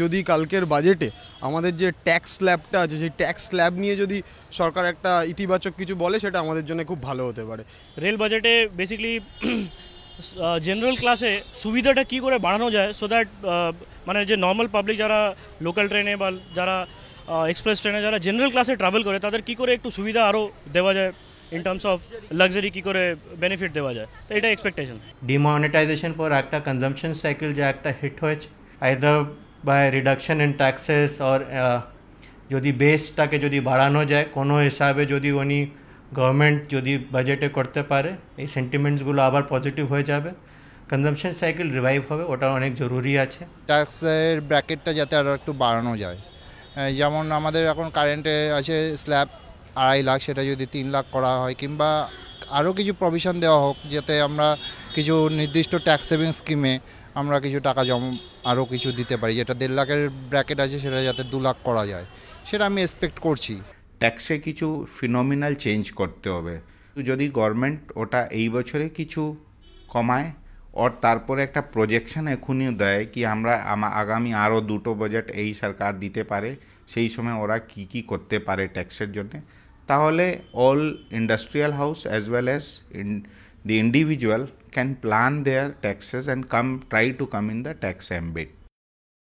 যদি কালকের বাজেটে আমাদের যে ট্যাক্স স্ল্যাবটা আছে সেই ট্যাক্স স্ল্যাব নিয়ে যদি সরকার একটা ইতিবাচক কিছু বলে সেটা আমাদের জন্য খুব ভালো হতে পারে। রেল বাজেটে বেসিক্যালি জেনারেল ক্লাসে সুবিধাটা কী করে বাড়ানো যায় সো দ্যাট মানে যে নর্মাল পাবলিক যারা লোকাল ট্রেনে বা যারা এক্সপ্রেস ট্রেনে যারা জেনারেল ক্লাসে ট্রাভেল করে তাদের কী করে একটু সুবিধা আরও দেওয়া যায় ইন টার্মস অফ লাক্সারি কী করে বেনিফিট দেওয়া যায়, তো এটা এক্সপেকটেশন। ডিমনিটাইজেশন পর একটা কনজাম্পশন সাইকেল যে একটা হিট হয়েছে either by reduction in taxes or যদি বেসটাকে যদি বাড়ানো যায় কোনো হিসাবে যদি উনি গভর্নমেন্ট যদি বাজেটে করতে পারে এই সেন্টিমেন্টসগুলো আবার পজিটিভ হয়ে যাবে, কনজাম্পশন সাইকেল রিভাইভ হবে, ওটা অনেক জরুরি আছে। ট্যাক্সের ব্র্যাকেটটা যাতে আরও একটু বাড়ানো যায়, যেমন আমাদের এখন কারেন্টে আছে স্ল্যাব 2.5 লাখ, সেটা যদি 3 লাখ করা হয় কিংবা আরও কিছু প্রভিশন দেওয়া হোক যাতে আমরা কিছু নির্দিষ্ট ট্যাক্স সেভিং স্কিমে আমরা কিছু টাকা আরও কিছু দিতে পারি, যেটা 1.5 লাখের ব্র্যাকেট আছে সেটা যাতে 2 লাখ করা যায়, সেটা আমি এক্সপেক্ট করছি। ট্যাক্সে কিছু ফিনোমিনাল চেঞ্জ করতে হবে। যদি গভর্নমেন্ট ওটা এই বছরে কিছু কমায় ওর তারপরে একটা প্রজেকশন এখনই দেয় কি আমরা আগামী আরও 2টো বাজেট এই সরকার দিতে পারে, সেই সময় ওরা কি কি করতে পারে ট্যাক্সের জন্যে, তাহলে all industrial house as well as the individual can plan their taxes and try to come in the tax ambit.